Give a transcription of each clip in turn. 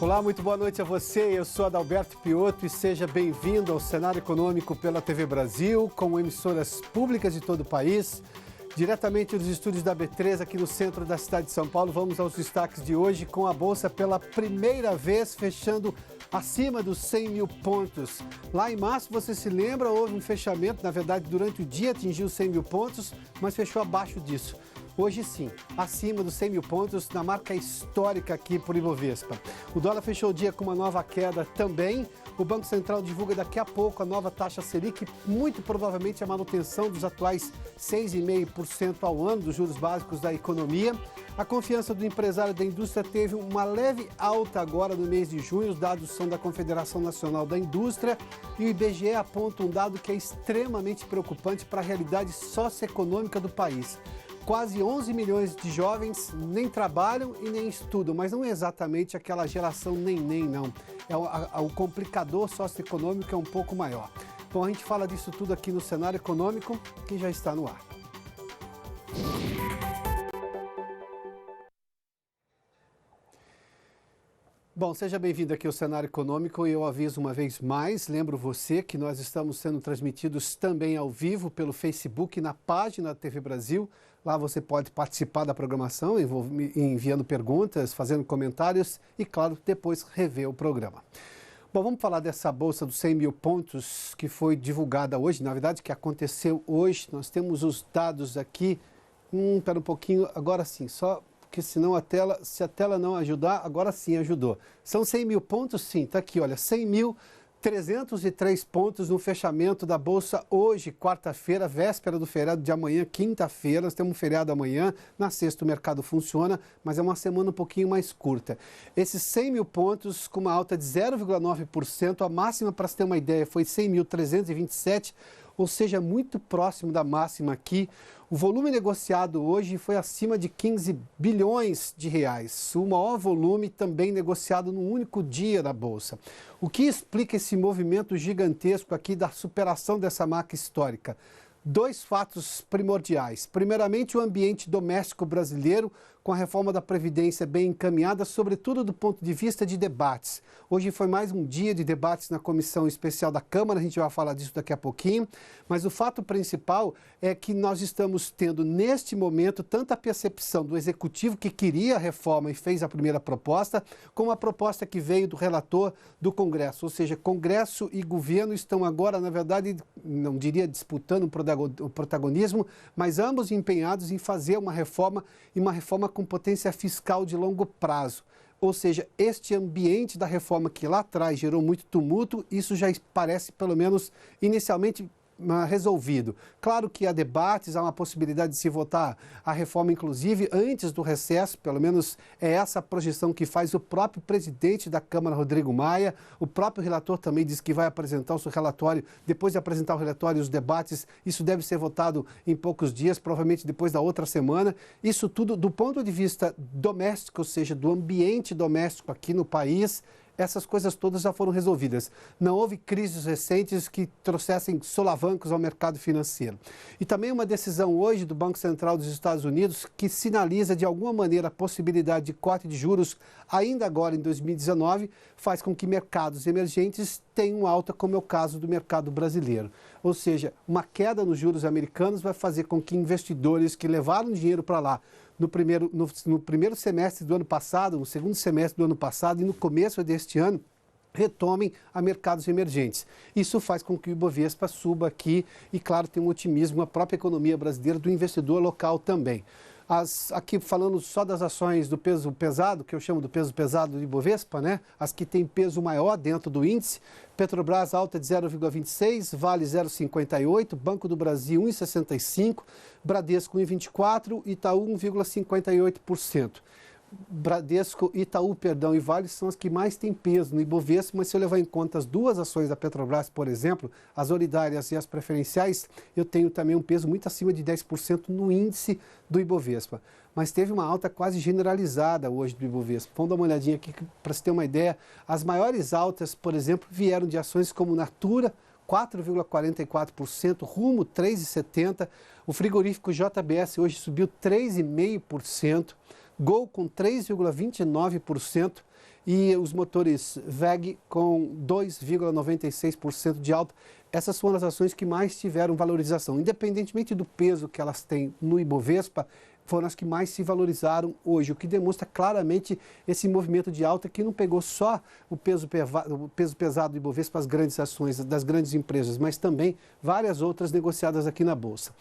Olá, muito boa noite a você. Eu sou Adalberto Piotto e seja bem-vindo ao Cenário Econômico pela TV Brasil, com emissoras públicas de todo o país. Diretamente dos estúdios da B3, aqui no centro da cidade de São Paulo, vamos aos destaques de hoje, com a Bolsa pela primeira vez fechando acima dos 100 mil pontos. Lá em março, você se lembra, houve um fechamento, na verdade, durante o dia atingiu 100 mil pontos, mas fechou abaixo disso. Hoje sim, acima dos 100 mil pontos, na marca histórica aqui por Ibovespa. O dólar fechou o dia com uma nova queda também. O Banco Central divulga daqui a pouco a nova taxa Selic, muito provavelmente a manutenção dos atuais 6,5% ao ano dos juros básicos da economia. A confiança do empresário da indústria teve uma leve alta agora no mês de junho. Os dados são da Confederação Nacional da Indústria e o IBGE aponta um dado que é extremamente preocupante para a realidade socioeconômica do país. Quase 11 milhões de jovens nem trabalham e nem estudam, mas não é exatamente aquela geração nem, não. O complicador socioeconômico é um pouco maior. Bom, a gente fala disso tudo aqui no Cenário Econômico, que já está no ar. Bom, seja bem-vindo aqui ao Cenário Econômico e eu aviso uma vez mais, lembro você que nós estamos sendo transmitidos também ao vivo pelo Facebook na página da TV Brasil. Lá você pode participar da programação, enviando perguntas, fazendo comentários e, claro, depois rever o programa. Bom, vamos falar dessa bolsa dos 100 mil pontos que foi divulgada hoje, na verdade que aconteceu hoje. Nós temos os dados aqui, espera um pouquinho, agora sim, só... porque senão se a tela não ajudar, agora sim ajudou. São 100 mil pontos? Sim, está aqui, olha, 100.303 pontos no fechamento da Bolsa hoje, quarta-feira, véspera do feriado de amanhã, quinta-feira. Nós temos um feriado amanhã, na sexta o mercado funciona, mas é uma semana um pouquinho mais curta. Esses 100 mil pontos com uma alta de 0,9%, a máxima, para se ter uma ideia, foi 100.327, ou seja, muito próximo da máxima aqui. O volume negociado hoje foi acima de 15 bilhões de reais, o maior volume também negociado num único dia na Bolsa. O que explica esse movimento gigantesco aqui da superação dessa marca histórica? Dois fatos primordiais. Primeiramente, o ambiente doméstico brasileiro, com a reforma da Previdência bem encaminhada, sobretudo do ponto de vista de debates. Hoje foi mais um dia de debates na Comissão Especial da Câmara, a gente vai falar disso daqui a pouquinho, mas o fato principal é que nós estamos tendo, neste momento, tanta percepção do Executivo que queria a reforma e fez a primeira proposta, como a proposta que veio do relator do Congresso. Ou seja, Congresso e governo estão agora, na verdade, não diria disputando o protagonismo, mas ambos empenhados em fazer uma reforma e uma reforma com potência fiscal de longo prazo. Ou seja, este ambiente da reforma que lá atrás gerou muito tumulto, isso já parece, pelo menos inicialmente, resolvido. Claro que há debates, há uma possibilidade de se votar a reforma, inclusive, antes do recesso, pelo menos é essa a projeção que faz o próprio presidente da Câmara, Rodrigo Maia. O próprio relator também disse que vai apresentar o seu relatório, depois de apresentar o relatório e os debates, isso deve ser votado em poucos dias, provavelmente depois da outra semana. Isso tudo do ponto de vista doméstico, ou seja, do ambiente doméstico aqui no país. Essas coisas todas já foram resolvidas. Não houve crises recentes que trouxessem solavancos ao mercado financeiro. E também uma decisão hoje do Banco Central dos Estados Unidos que sinaliza de alguma maneira a possibilidade de corte de juros ainda agora em 2019, faz com que mercados emergentes tenham alta, como é o caso do mercado brasileiro. Ou seja, uma queda nos juros americanos vai fazer com que investidores que levaram dinheiro para lá no primeiro semestre do ano passado, no segundo semestre do ano passado e no começo deste ano, retomem a mercados emergentes. Isso faz com que o Ibovespa suba aqui e, claro, tem um otimismo na própria economia brasileira, do investidor local também. Aqui falando só das ações do peso pesado, que eu chamo do peso pesado do Ibovespa, né? As que têm peso maior dentro do índice. Petrobras alta de 0,26, Vale 0,58, Banco do Brasil 1,65, Bradesco 1,24, Itaú 1,58%. Bradesco, Itaú, e Vale são as que mais têm peso no Ibovespa, mas se eu levar em conta as duas ações da Petrobras, por exemplo, as originárias e as preferenciais, eu tenho também um peso muito acima de 10% no índice do Ibovespa. Mas teve uma alta quase generalizada hoje do Ibovespa. Vamos dar uma olhadinha aqui para se ter uma ideia. As maiores altas, por exemplo, vieram de ações como Natura, 4,44%, Rumo 3,70%, o frigorífico JBS hoje subiu 3,5%, Gol com 3,29% e os motores WEG com 2,96% de alta. Essas foram as ações que mais tiveram valorização. Independentemente do peso que elas têm no Ibovespa, foram as que mais se valorizaram hoje, o que demonstra claramente esse movimento de alta que não pegou só o peso pesado do Ibovespa para as grandes ações das grandes empresas, mas também várias outras negociadas aqui na Bolsa.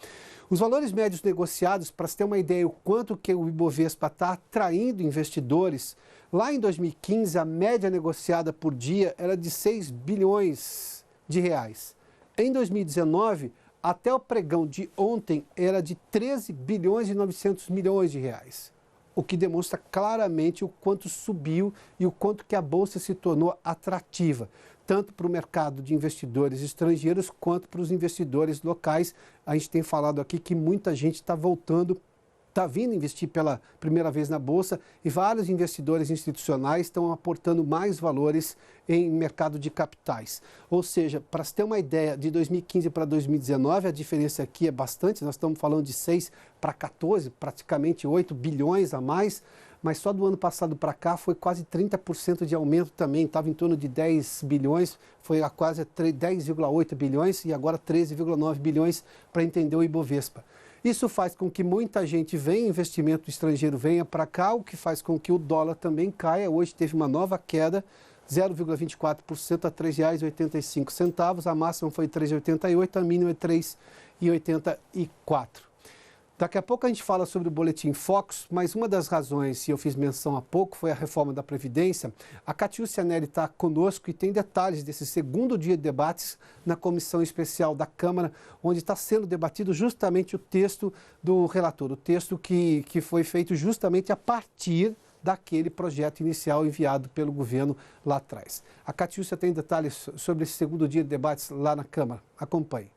Os valores médios negociados, para se ter uma ideia o quanto que o Ibovespa está atraindo investidores, lá em 2015 a média negociada por dia era de 6 bilhões de reais. Em 2019, até o pregão de ontem era de 13 bilhões e 900 milhões de reais, o que demonstra claramente o quanto subiu e o quanto que a Bolsa se tornou atrativa, tanto para o mercado de investidores estrangeiros quanto para os investidores locais. A gente tem falado aqui que muita gente está voltando, está vindo investir pela primeira vez na Bolsa e vários investidores institucionais estão aportando mais valores em mercado de capitais. Ou seja, para se ter uma ideia, de 2015 para 2019, a diferença aqui é bastante, nós estamos falando de 6 para 14, praticamente 8 bilhões a mais, mas só do ano passado para cá foi quase 30% de aumento também, estava em torno de 10 bilhões, foi a quase 10,8 bilhões e agora 13,9 bilhões para entender o Ibovespa. Isso faz com que muita gente venha, investimento estrangeiro venha para cá, o que faz com que o dólar também caia. Hoje teve uma nova queda, 0,24% a R$ 3,85. A máxima foi 3,88, a mínima é 3,84. Daqui a pouco a gente fala sobre o Boletim Focus, mas uma das razões, e eu fiz menção há pouco, foi a reforma da Previdência. A Catiúcia Neri está conosco e tem detalhes desse segundo dia de debates na Comissão Especial da Câmara, onde está sendo debatido justamente o texto do relator, o texto que foi feito justamente a partir daquele projeto inicial enviado pelo governo lá atrás. A Catiúcia tem detalhes sobre esse segundo dia de debates lá na Câmara. Acompanhe.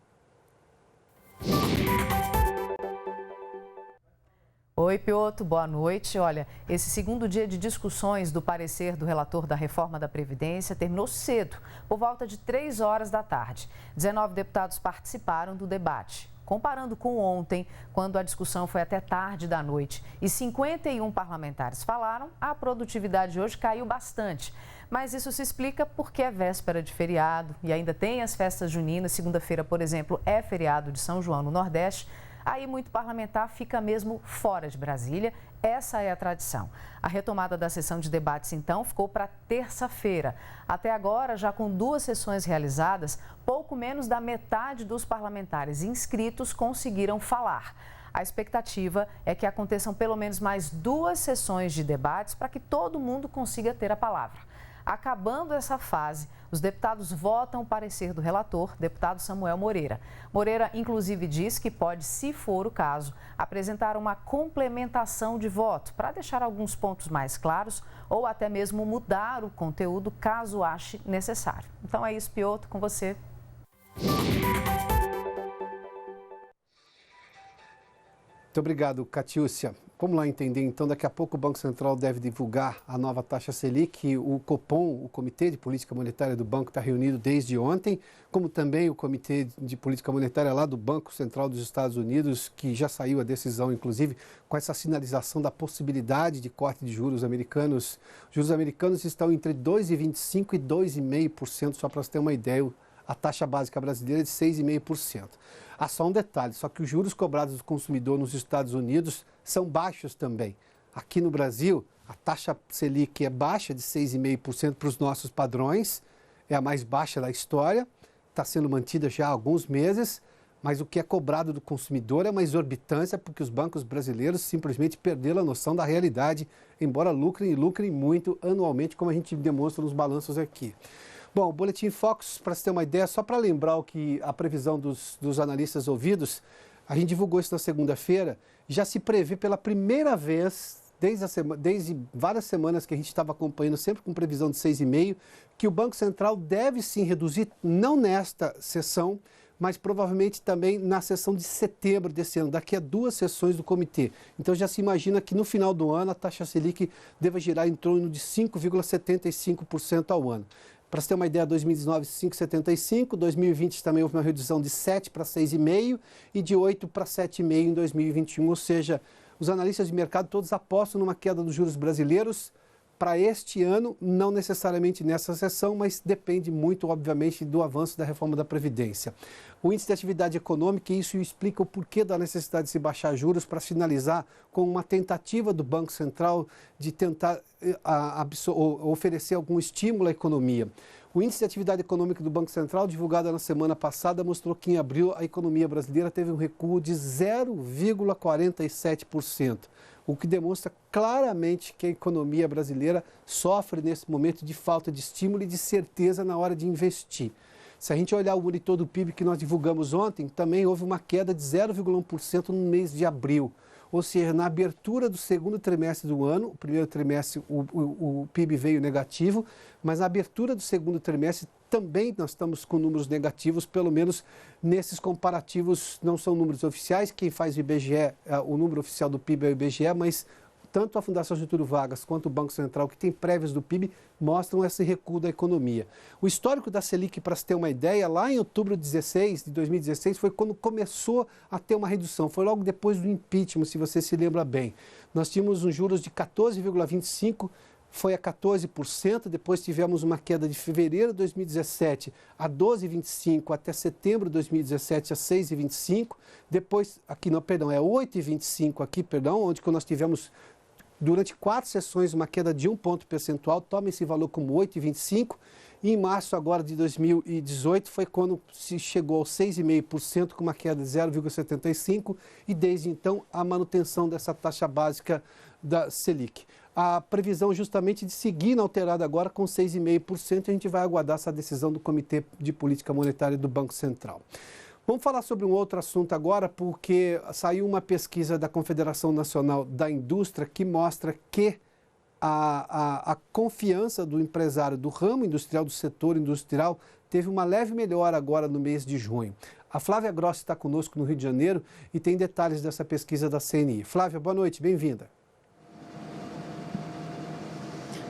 Oi, Pioto, boa noite. Olha, esse segundo dia de discussões do parecer do relator da reforma da Previdência terminou cedo, por volta de 3 horas da tarde. 19 deputados participaram do debate. Comparando com ontem, quando a discussão foi até tarde da noite e 51 parlamentares falaram, a produtividade hoje caiu bastante. Mas isso se explica porque é véspera de feriado e ainda tem as festas juninas. Segunda-feira, por exemplo, é feriado de São João no Nordeste. Aí muito parlamentar fica mesmo fora de Brasília, essa é a tradição. A retomada da sessão de debates, então, ficou para terça-feira. Até agora, já com 2 sessões realizadas, pouco menos da metade dos parlamentares inscritos conseguiram falar. A expectativa é que aconteçam pelo menos mais 2 sessões de debates para que todo mundo consiga ter a palavra. Acabando essa fase, os deputados votam o parecer do relator, deputado Samuel Moreira. Moreira, inclusive, diz que pode, se for o caso, apresentar uma complementação de voto para deixar alguns pontos mais claros ou até mesmo mudar o conteúdo caso ache necessário. Então é isso, Pioto, com você. Muito obrigado, Catiúcia. Vamos lá entender, então, daqui a pouco o Banco Central deve divulgar a nova taxa Selic. O Copom, o Comitê de Política Monetária do Banco, está reunido desde ontem, como também o Comitê de Política Monetária lá do Banco Central dos Estados Unidos, que já saiu a decisão, inclusive, com essa sinalização da possibilidade de corte de juros americanos. Os juros americanos estão entre 2,25% e 2,5%, só para você ter uma ideia. A taxa básica brasileira é de 6,5%. Há só um detalhe, só que os juros cobrados do consumidor nos Estados Unidos são baixos também. Aqui no Brasil, a taxa Selic é baixa, de 6,5% para os nossos padrões, é a mais baixa da história, está sendo mantida já há alguns meses, mas o que é cobrado do consumidor é uma exorbitância, porque os bancos brasileiros simplesmente perderam a noção da realidade, embora lucrem muito anualmente, como a gente demonstra nos balanços aqui. Bom, o Boletim Focus, para você ter uma ideia, só para lembrar o que a previsão dos analistas ouvidos, a gente divulgou isso na segunda-feira, já se prevê pela primeira vez, desde várias semanas que a gente estava acompanhando, sempre com previsão de 6,5%, que o Banco Central deve sim reduzir, não nesta sessão, mas provavelmente também na sessão de setembro desse ano, daqui a 2 sessões do comitê. Então já se imagina que no final do ano a taxa Selic deva girar em torno de 5,75% ao ano. Para você ter uma ideia, 2019, 5,75%, 2020 também houve uma redução de 7 para 6,5% e de 8 para 7,5% em 2021, ou seja, os analistas de mercado todos apostam numa queda dos juros brasileiros para este ano, não necessariamente nessa sessão, mas depende muito, obviamente, do avanço da reforma da Previdência. O índice de atividade econômica, isso explica o porquê da necessidade de se baixar juros, para finalizar com uma tentativa do Banco Central de tentar oferecer algum estímulo à economia. O índice de atividade econômica do Banco Central, divulgado na semana passada, mostrou que em abril a economia brasileira teve um recuo de 0,47%, o que demonstra claramente que a economia brasileira sofre nesse momento de falta de estímulo e de certeza na hora de investir. Se a gente olhar o monitor do PIB que nós divulgamos ontem, também houve uma queda de 0,1% no mês de abril. Ou seja, na abertura do segundo trimestre do ano, o primeiro trimestre o PIB veio negativo, mas na abertura do segundo trimestre também nós estamos com números negativos, pelo menos nesses comparativos, não são números oficiais, quem faz o IBGE, o número oficial do PIB é o IBGE, mas tanto a Fundação Getúlio Vargas quanto o Banco Central, que tem prévias do PIB, mostram esse recuo da economia. O histórico da Selic, para se ter uma ideia, lá em outubro de 2016, foi quando começou a ter uma redução. Foi logo depois do impeachment, se você se lembra bem. Nós tínhamos uns juros de 14,25%, foi a 14%, depois tivemos uma queda de fevereiro de 2017 a 12,25%, até setembro de 2017 a 6,25%, depois, aqui não, perdão, é 8,25% aqui, perdão, onde nós tivemos durante 4 sessões uma queda de 1 ponto percentual, toma esse valor como 8,25%, e em março agora de 2018 foi quando se chegou aos 6,5%, com uma queda de 0,75%, e desde então a manutenção dessa taxa básica da Selic. A previsão justamente de seguir inalterada agora com 6,5%, a gente vai aguardar essa decisão do Comitê de Política Monetária do Banco Central. Vamos falar sobre um outro assunto agora, porque saiu uma pesquisa da Confederação Nacional da Indústria que mostra que a confiança do empresário do ramo industrial, do setor industrial, teve uma leve melhora agora no mês de junho. A Flávia Grossi está conosco no Rio de Janeiro e tem detalhes dessa pesquisa da CNI. Flávia, boa noite, bem-vinda.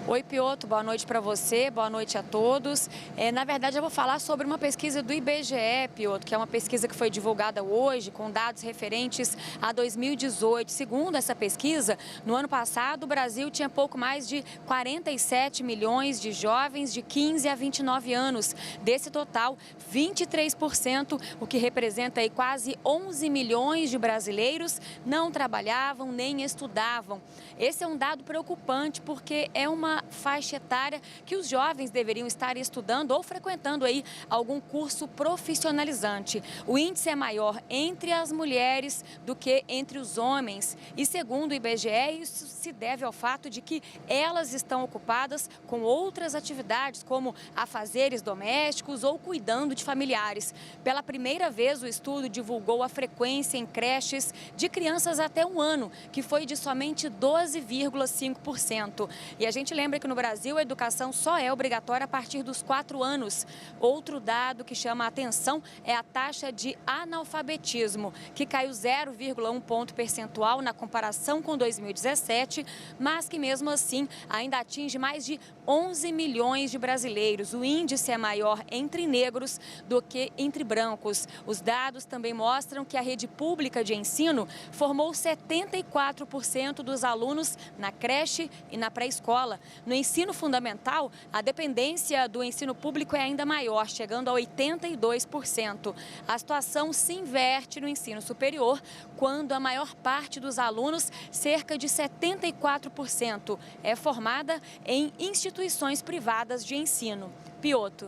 Oi, Piotr, boa noite para você, boa noite a todos. Na verdade, eu vou falar sobre uma pesquisa do IBGE, Piotr, que é uma pesquisa que foi divulgada hoje com dados referentes a 2018. Segundo essa pesquisa, no ano passado, o Brasil tinha pouco mais de 47 milhões de jovens de 15 a 29 anos. Desse total, 23%, o que representa aí quase 11 milhões de brasileiros, não trabalhavam nem estudavam. Esse é um dado preocupante porque é uma faixa etária que os jovens deveriam estar estudando ou frequentando aí algum curso profissionalizante. O índice é maior entre as mulheres do que entre os homens e, segundo o IBGE, isso se deve ao fato de que elas estão ocupadas com outras atividades, como afazeres domésticos ou cuidando de familiares. Pela primeira vez, o estudo divulgou a frequência em creches de crianças até 1 ano, que foi de somente 12,5%. E a gente lembra que no Brasil a educação só é obrigatória a partir dos 4 anos. Outro dado que chama a atenção é a taxa de analfabetismo, que caiu 0,1 ponto percentual na comparação com 2017, mas que mesmo assim ainda atinge mais de 11 milhões de brasileiros. O índice é maior entre negros do que entre brancos. Os dados também mostram que a rede pública de ensino formou 74% dos alunos na creche e na pré-escola. No ensino fundamental, a dependência do ensino público é ainda maior, chegando a 82%. A situação se inverte no ensino superior, quando a maior parte dos alunos, cerca de 74%, é formada em instituições privadas de ensino. Piotr.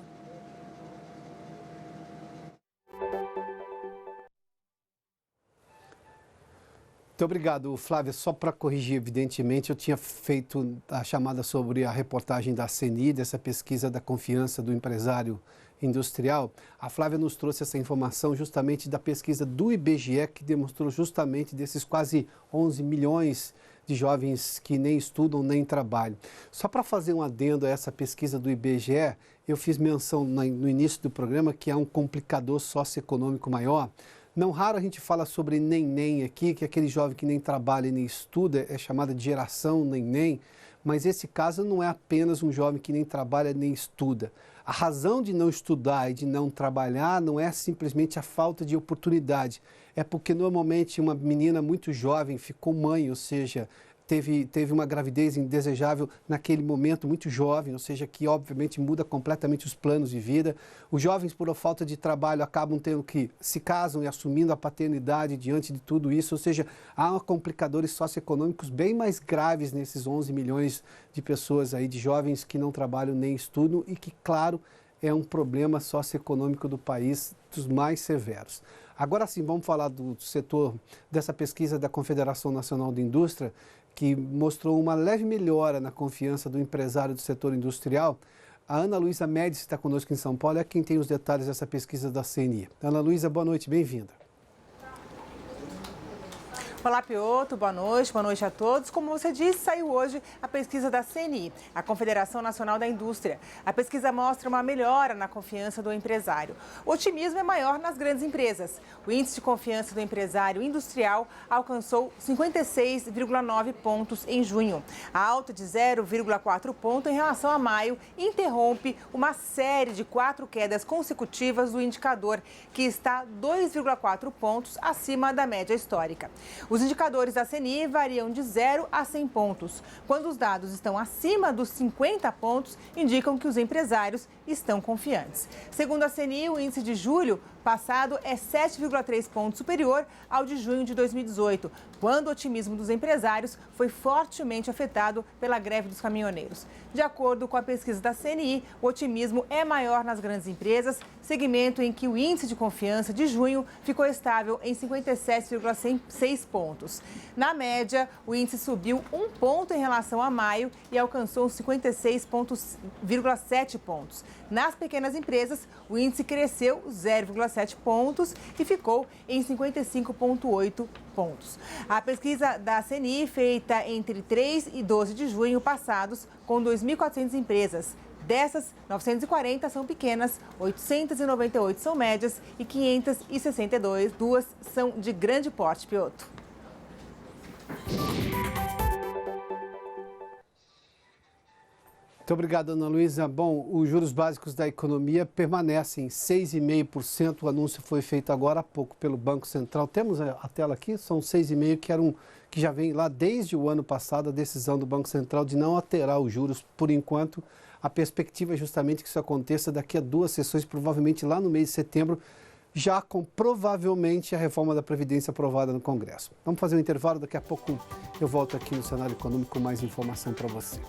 Muito obrigado, Flávia. Só para corrigir, evidentemente, eu tinha feito a chamada sobre a reportagem da CNI, dessa pesquisa da confiança do empresário industrial. A Flávia nos trouxe essa informação justamente da pesquisa do IBGE, que demonstrou justamente desses quase 11 milhões de jovens que nem estudam nem trabalham. Só para fazer um adendo a essa pesquisa do IBGE, eu fiz menção no início do programa que há um complicador socioeconômico maior. Não raro a gente fala sobre neném aqui, que é aquele jovem que nem trabalha e nem estuda, é chamada de geração neném, mas esse caso não é apenas um jovem que nem trabalha nem estuda. A razão de não estudar e de não trabalhar não é simplesmente a falta de oportunidade, é porque normalmente uma menina muito jovem ficou mãe, ou seja, teve uma gravidez indesejável naquele momento, muito jovem, ou seja, que obviamente muda completamente os planos de vida. Os jovens, por falta de trabalho, acabam tendo que se casam e assumindo a paternidade diante de tudo isso, ou seja, há complicadores socioeconômicos bem mais graves nesses 11 milhões de pessoas aí, de jovens que não trabalham nem estudam e que, claro, é um problema socioeconômico do país dos mais severos. Agora sim, vamos falar do setor, dessa pesquisa da Confederação Nacional de Indústria, que mostrou uma leve melhora na confiança do empresário do setor industrial. A Ana Luísa Médici está conosco em São Paulo, é quem tem os detalhes dessa pesquisa da CNI. Ana Luísa, boa noite, bem-vinda. Olá, Piotr, boa noite a todos. Como você disse, saiu hoje a pesquisa da CNI, a Confederação Nacional da Indústria. A pesquisa mostra uma melhora na confiança do empresário. O otimismo é maior nas grandes empresas. O índice de confiança do empresário industrial alcançou 56,9 pontos em junho. A alta de 0,4 ponto em relação a maio interrompe uma série de 4 quedas consecutivas do indicador, que está 2,4 pontos acima da média histórica. Os indicadores da CNI variam de 0 a 100 pontos. Quando os dados estão acima dos 50 pontos, indicam que os empresários estão confiantes. Segundo a CNI, o índice de julho passado é 7,3 pontos superior ao de junho de 2018, quando o otimismo dos empresários foi fortemente afetado pela greve dos caminhoneiros. De acordo com a pesquisa da CNI, o otimismo é maior nas grandes empresas, segmento em que o índice de confiança de junho ficou estável em 57,6 pontos. Na média, o índice subiu 1 ponto em relação a maio e alcançou 56,7 pontos. Nas pequenas empresas, o índice cresceu 0,7 pontos e ficou em 55,8 pontos. A pesquisa da CNI, feita entre 3 e 12 de junho passados, com 2.400 empresas. Dessas, 940 são pequenas, 898 são médias e 562 são de grande porte, Piotr. Muito obrigado, Ana Luísa. Bom, os juros básicos da economia permanecem 6,5%. O anúncio foi feito agora há pouco pelo Banco Central. Temos a tela aqui, são 6,5%, que já vem lá desde o ano passado, a decisão do Banco Central de não alterar os juros por enquanto. A perspectiva é justamente que isso aconteça daqui a 2 sessões, provavelmente lá no mês de setembro, já com provavelmente a reforma da Previdência aprovada no Congresso. Vamos fazer um intervalo, daqui a pouco eu volto aqui no Cenário Econômico com mais informação para você.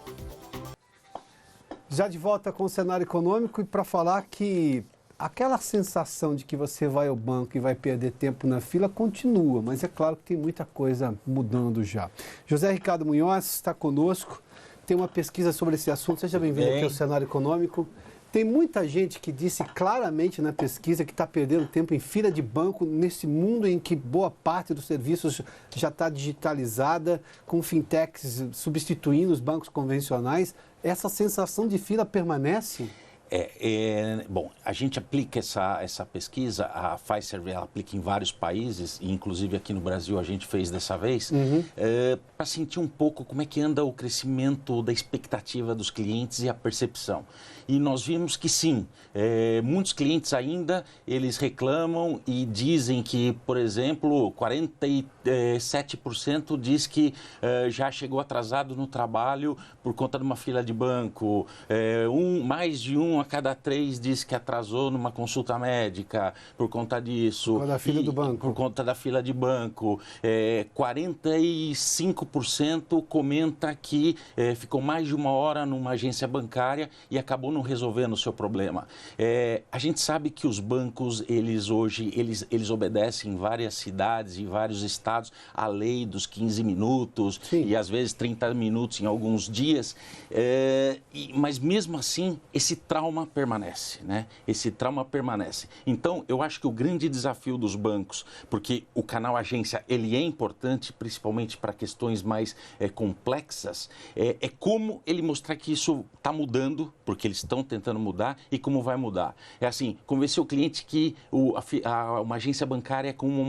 Já de volta com o Cenário Econômico e para falar que aquela sensação de que você vai ao banco e vai perder tempo na fila continua, mas é claro que tem muita coisa mudando já. José Ricardo Munhoz está conosco, tem uma pesquisa sobre esse assunto. Seja bem-vindo aqui ao Cenário Econômico. Tem muita gente que disse claramente na pesquisa que está perdendo tempo em fila de banco nesse mundo em que boa parte dos serviços já está digitalizada, com fintechs substituindo os bancos convencionais. Essa sensação de fila permanece? Bom, a gente aplica essa pesquisa, a Pfizer ela aplica em vários países, e inclusive aqui no Brasil a gente fez dessa vez, para sentir um pouco como é que anda o crescimento da expectativa dos clientes e a percepção. E nós vimos que sim, muitos clientes ainda, eles reclamam e dizem que, por exemplo, 47% diz que já chegou atrasado no trabalho por conta de uma fila de banco, mais de um a cada 3 diz que atrasou numa consulta médica por conta disso. Por conta da fila do banco. Por conta da fila de banco. 45% comenta que ficou mais de 1 hora numa agência bancária e acabou não resolvendo o seu problema. A gente sabe que os bancos, eles hoje, eles obedecem em várias cidades e vários estados a lei dos 15 minutos Sim. E às vezes 30 minutos em alguns dias, mas mesmo assim esse trauma permanece, né? Esse trauma permanece. Então, eu acho que o grande desafio dos bancos, porque o canal agência, ele é importante, principalmente para questões mais complexas, é como ele mostrar que isso está mudando, porque eles estão tentando mudar, e como vai mudar. É assim, convencer o cliente que uma agência bancária é como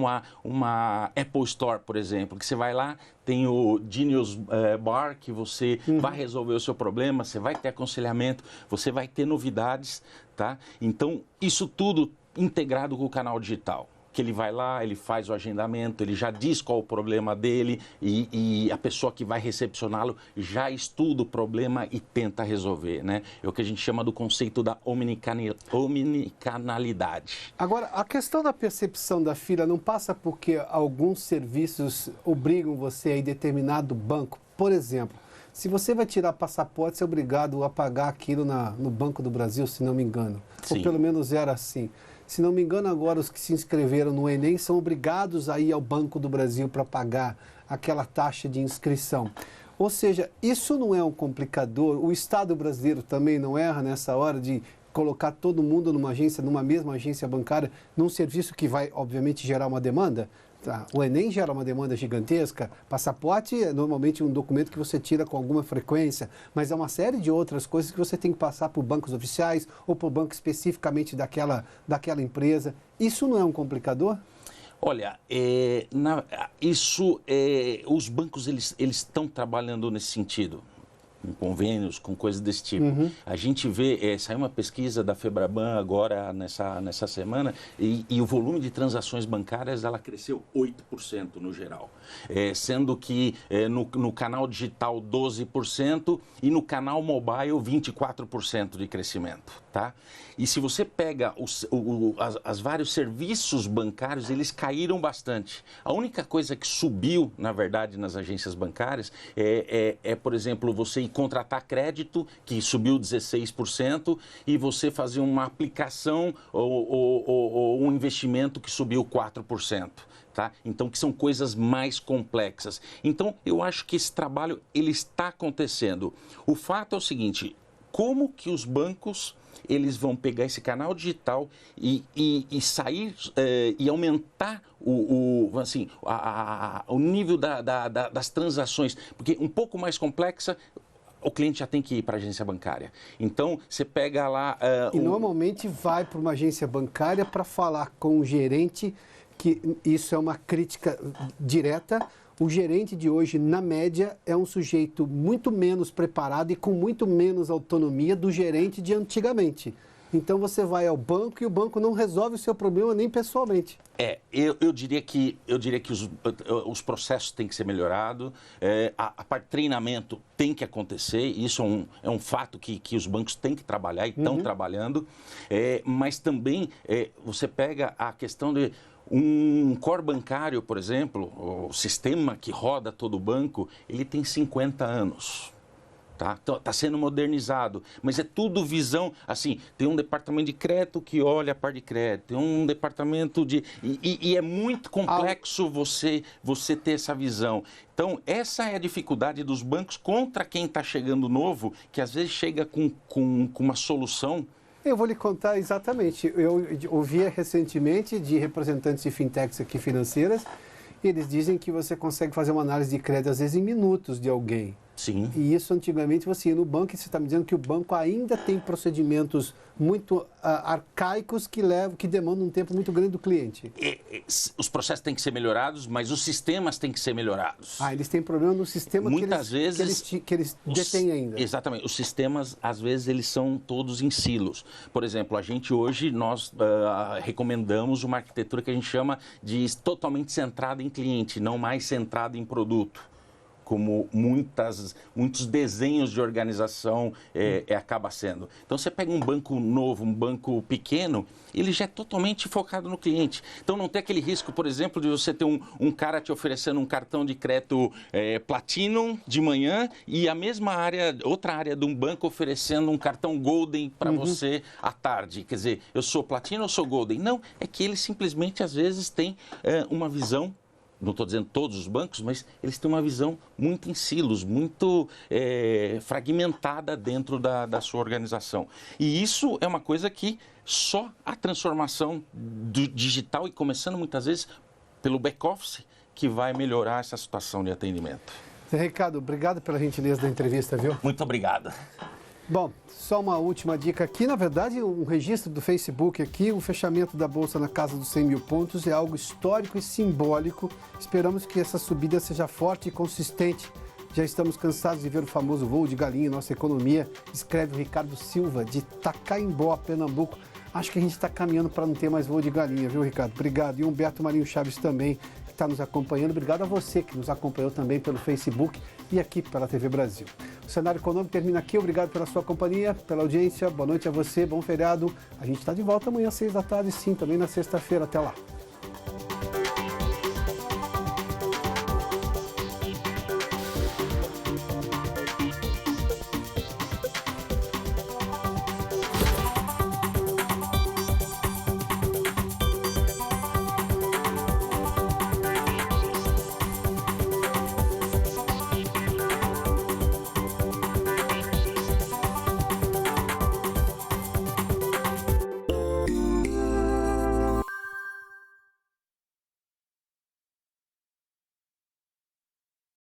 uma Apple Store, por exemplo, que você vai lá, tem o Genius Bar, que você vai resolver o seu problema, você vai ter aconselhamento, você vai ter novidades, tá? Então, isso tudo integrado com o canal digital. que ele vai lá, ele faz o agendamento, ele já diz qual o problema dele e a pessoa que vai recepcioná-lo já estuda o problema e tenta resolver, né? É o que a gente chama do conceito da omnicanalidade. Agora, a questão da percepção da fila não passa porque alguns serviços obrigam você a ir em determinado banco. Por exemplo, se você vai tirar passaporte, você é obrigado a pagar aquilo no Banco do Brasil, se não me engano. Sim. Ou pelo menos era assim. Se não me engano, agora os que se inscreveram no Enem são obrigados a ir ao Banco do Brasil para pagar aquela taxa de inscrição. Ou seja, isso não é um complicador. O Estado brasileiro também não erra nessa hora de colocar todo mundo numa mesma agência bancária, num serviço que vai, obviamente, gerar uma demanda? O Enem gera uma demanda gigantesca. Passaporte é normalmente um documento que você tira com alguma frequência, mas é uma série de outras coisas que você tem que passar por bancos oficiais ou por banco especificamente daquela empresa. Isso não é um complicador? Olha, os bancos eles estão trabalhando nesse sentido, com convênios, com coisas desse tipo. Uhum. A gente vê, saiu uma pesquisa da Febraban agora nessa semana e o volume de transações bancárias ela cresceu 8% no geral, sendo que no canal digital 12% e no canal mobile 24% de crescimento, tá? E se você pega os vários serviços bancários, eles caíram bastante. A única coisa que subiu, na verdade, nas agências bancárias por exemplo, você ir contratar crédito, que subiu 16%, e você fazer uma aplicação ou um investimento que subiu 4%. Tá? Então, que são coisas mais complexas. Então, eu acho que esse trabalho ele está acontecendo. O fato é o seguinte, como que os bancos eles vão pegar esse canal digital e sair e aumentar o nível das transações, porque um pouco mais complexa, o cliente já tem que ir para a agência bancária. Então, você pega lá... E normalmente vai para uma agência bancária para falar com o gerente, que isso é uma crítica direta. O gerente de hoje, na média, é um sujeito muito menos preparado e com muito menos autonomia do gerente de antigamente. Então você vai ao banco e o banco não resolve o seu problema nem pessoalmente. Eu diria que os processos têm que ser melhorados, a parte de treinamento tem que acontecer, isso é um fato que os bancos têm que trabalhar e estão trabalhando, mas também você pega a questão de um core bancário, por exemplo, o sistema que roda todo o banco, ele tem 50 anos. Tá sendo modernizado, mas é tudo visão, assim, tem um departamento de crédito que olha a parte de crédito, tem um departamento de... E é muito complexo você ter essa visão. Então, essa é a dificuldade dos bancos contra quem está chegando novo, que às vezes chega com uma solução. Eu vou lhe contar exatamente. Eu ouvi recentemente de representantes de fintechs aqui financeiras, e eles dizem que você consegue fazer uma análise de crédito, às vezes, em minutos de alguém. Sim. E isso, antigamente, você ia no banco e você está me dizendo que o banco ainda tem procedimentos muito arcaicos que demandam um tempo muito grande do cliente. Os processos têm que ser melhorados, mas os sistemas têm que ser melhorados. Eles têm problema no sistema que eles detêm ainda. Exatamente. Os sistemas, às vezes, eles são todos em silos. Por exemplo, a gente hoje, nós recomendamos uma arquitetura que a gente chama de totalmente centrada em cliente, não mais centrada em produto, como muitos desenhos de organização acaba sendo. Então, você pega um banco novo, um banco pequeno, ele já é totalmente focado no cliente. Então, não tem aquele risco, por exemplo, de você ter um cara te oferecendo um cartão de crédito Platinum de manhã e a mesma área, outra área de um banco oferecendo um cartão Golden para você à tarde. Quer dizer, eu sou Platinum ou sou Golden? Não, é que eles simplesmente, às vezes, têm uma visão. Não estou dizendo todos os bancos, mas eles têm uma visão muito em silos, muito fragmentada dentro da sua organização. E isso é uma coisa que só a transformação do digital, e começando muitas vezes pelo back-office, que vai melhorar essa situação de atendimento. Zé Ricardo, obrigado pela gentileza da entrevista, viu? Muito obrigado. Bom, só uma última dica aqui. Na verdade, um registro do Facebook aqui, o fechamento da Bolsa na casa dos 100 mil pontos é algo histórico e simbólico. Esperamos que essa subida seja forte e consistente Já estamos cansados de ver o famoso voo de galinha em nossa economia, escreve o Ricardo Silva, de Tacaimbó, Pernambuco. Acho que a gente está caminhando para não ter mais voo de galinha, viu, Ricardo? Obrigado. E o Humberto Marinho Chaves também, que está nos acompanhando. Obrigado a você que nos acompanhou também pelo Facebook e aqui pela TV Brasil. O Cenário Econômico termina aqui. Obrigado pela sua companhia, pela audiência. Boa noite a você, bom feriado. A gente está de volta amanhã às 6 da tarde, sim, também na sexta-feira. Até lá.